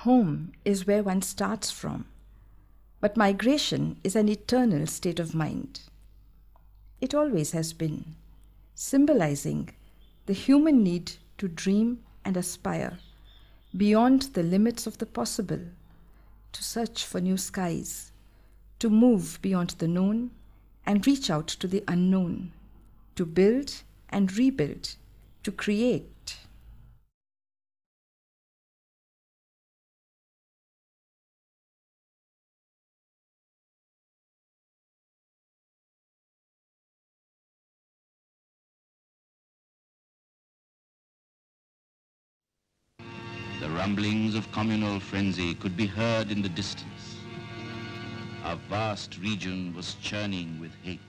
Home is where one starts from, but migration is an eternal state of mind. It always has been, symbolizing the human need to dream and aspire beyond the limits of the possible, to search for new skies, to move beyond the known and reach out to the unknown, to build and rebuild, to create. The rumblings of communal frenzy could be heard in the distance. A vast region was churning with hate.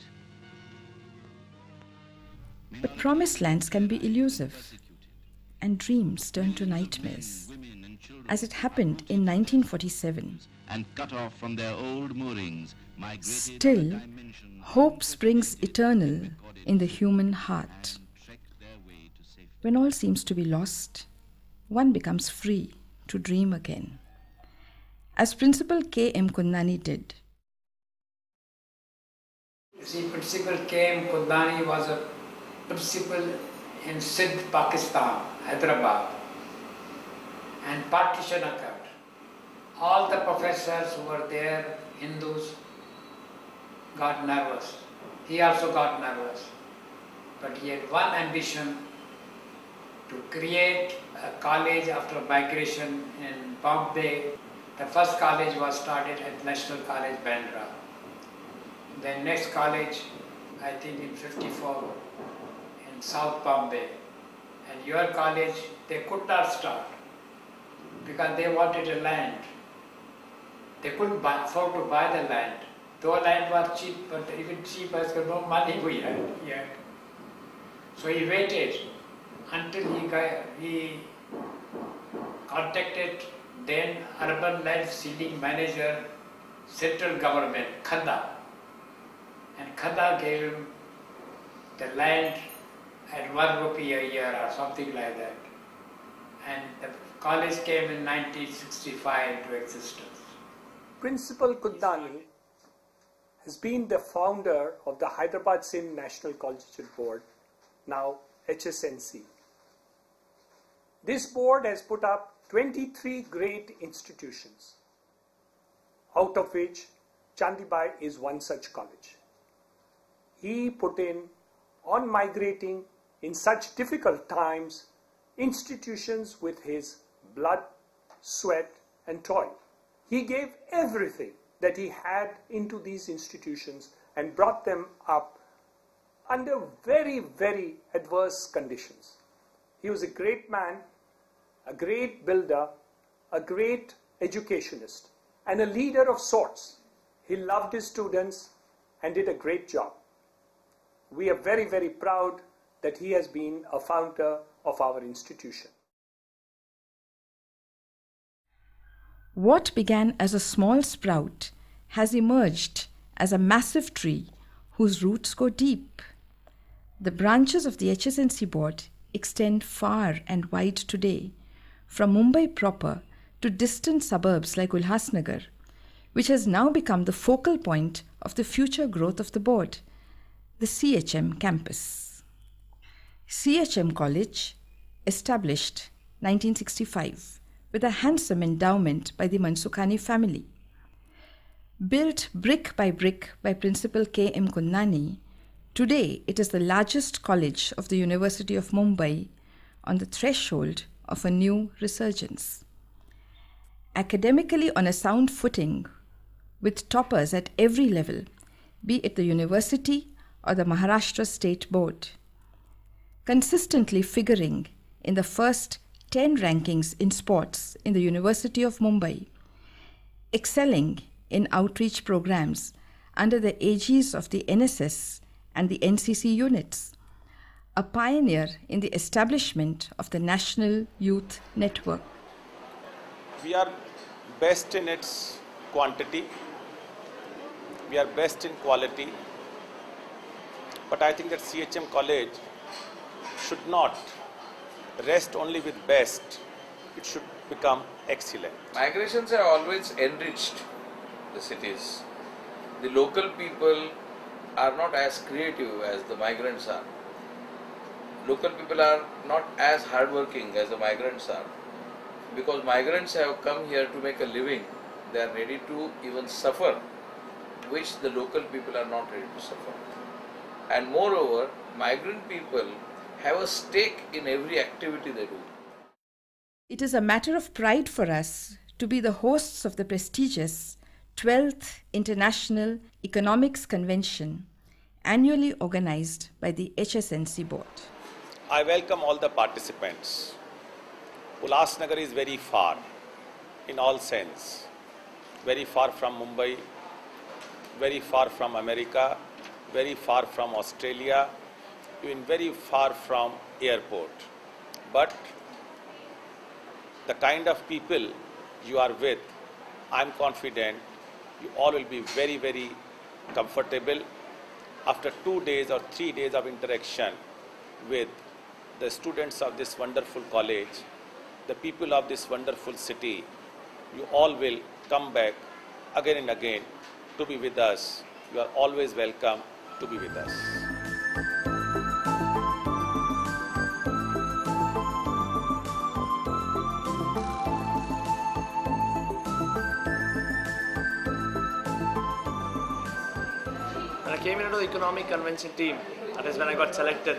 But promised lands can be elusive, and dreams turn to nightmares, as it happened in 1947. And cut off from their old moorings, Still, hope springs eternal in the human heart. When all seems to be lost, one becomes free to dream again, as Principal K.M. Kundani did. You see, Principal K.M. Kundani was a principal in Sindh, Pakistan, Hyderabad, and partition occurred. All the professors who were there, Hindus, got nervous. He also got nervous. But he had one ambition: to create a college after migration in Bombay. The first college was started at National College, Bandra. Then next college, I think in 54, in South Bombay. And your college, they could not start because they wanted a land. They couldn't afford to buy the land. Though land was cheap, but even cheaper, because no money we had yet. So he waited until he contacted then Urban Land Ceiling Manager, Central Government, Khada. And Khada gave him the land at 1 rupee a year or something like that. And the college came in 1965 into existence. Principal Kundani has been the founder of the Hyderabad Sindh National Collegiate Board, now HSNC. This board has put up 23 great institutions, out of which Chandibai is one such college. He put in, on migrating in such difficult times, institutions with his blood, sweat and toil. He gave everything that he had into these institutions and brought them up under very, very adverse conditions. He was a great man, a great builder, a great educationist, and a leader of sorts. He loved his students and did a great job. We are very, very proud that he has been a founder of our institution. What began as a small sprout has emerged as a massive tree whose roots go deep. The branches of the HSNC board extend far and wide today, from Mumbai proper to distant suburbs like Ulhasnagar, which has now become the focal point of the future growth of the board, the CHM campus. CHM College, established 1965 with a handsome endowment by the Mansukhani family. Built brick by Principal K.M. Kundani, today it is the largest college of the University of Mumbai, on the threshold of a new resurgence. Academically on a sound footing, with toppers at every level, be it the university or the Maharashtra State Board. Consistently figuring in the first 10 rankings in sports in the University of Mumbai, excelling in outreach programs under the aegis of the NSS and the NCC units, a pioneer in the establishment of the National Youth Network. We are best in its quantity, we are best in quality, but I think that CHM College should not rest only with best, it should become excellent. Migrations have always enriched the cities. The local people are not as creative as the migrants are. Local people are not as hardworking as the migrants are. Because migrants have come here to make a living, they are ready to even suffer, which the local people are not ready to suffer. And moreover, migrant people have a stake in every activity they do. It is a matter of pride for us to be the hosts of the prestigious 12th International Economics Convention, annually organized by the HSNC Board. I welcome all the participants. Ulhasnagar is very far in all sense. Very far from Mumbai, very far from America, very far from Australia, even very far from airport. But the kind of people you are with, I am confident you all will be very, very comfortable. After 2 days or 3 days of interaction with the students of this wonderful college, the people of this wonderful city, you all will come back again and again to be with us. You are always welcome to be with us. When I came into the economic convention team, that is when I got selected,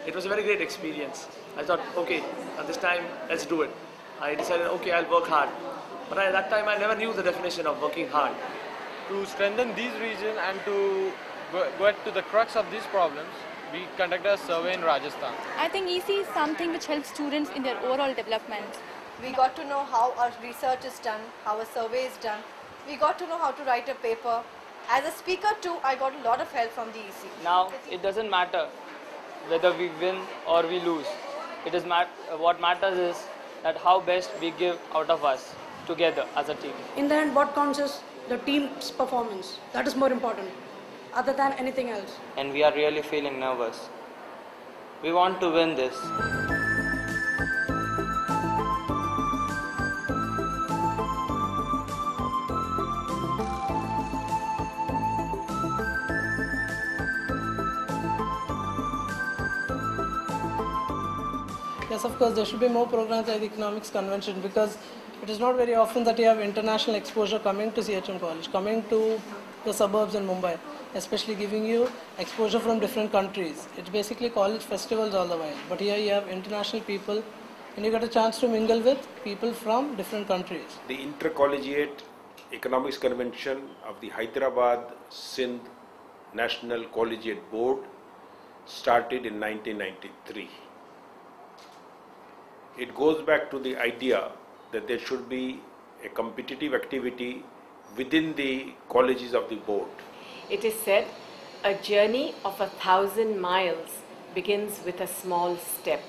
it was a very great experience. I thought, okay, at this time, let's do it. I decided, okay, I'll work hard. But at that time, I never knew the definition of working hard. To strengthen these regions and to get to the crux of these problems, we conducted a survey in Rajasthan. I think EC is something which helps students in their overall development. We got to know how our research is done, how a survey is done. We got to know how to write a paper. As a speaker too, I got a lot of help from the EC. Now, it doesn't matter whether we win or we lose. It is what matters is that how best we give out of us together as a team. In the end, what counts is the team's performance. That is more important, other than anything else. And we are really feeling nervous. We want to win this. Yes, of course, there should be more programs like the Economics Convention, because it is not very often that you have international exposure coming to CHM College, coming to the suburbs in Mumbai, especially giving you exposure from different countries. It's basically college festivals all the while, but here you have international people and you get a chance to mingle with people from different countries. The Intercollegiate Economics Convention of the Hyderabad Sindh National Collegiate Board started in 1993. It goes back to the idea that there should be a competitive activity within the colleges of the board. It is said, a journey of 1,000 miles begins with a small step.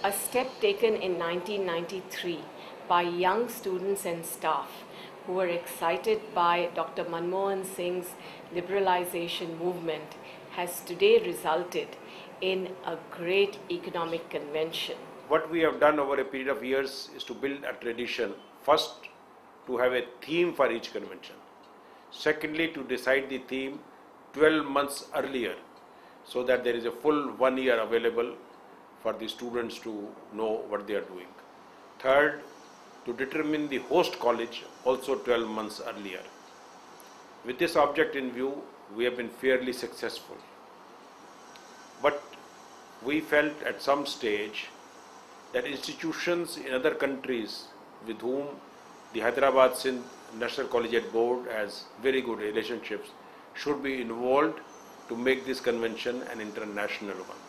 A step taken in 1993 by young students and staff who were excited by Dr. Manmohan Singh's liberalization movement has today resulted in a great economic convention. What we have done over a period of years is to build a tradition. First, to have a theme for each convention. Secondly, to decide the theme 12 months earlier, so that there is a full 1 year available for the students to know what they are doing. Third, to determine the host college also 12 months earlier. With this object in view, we have been fairly successful. But we felt at some stage that institutions in other countries with whom the Hyderabad Sindh National Collegiate Board has very good relationships should be involved to make this convention an international one.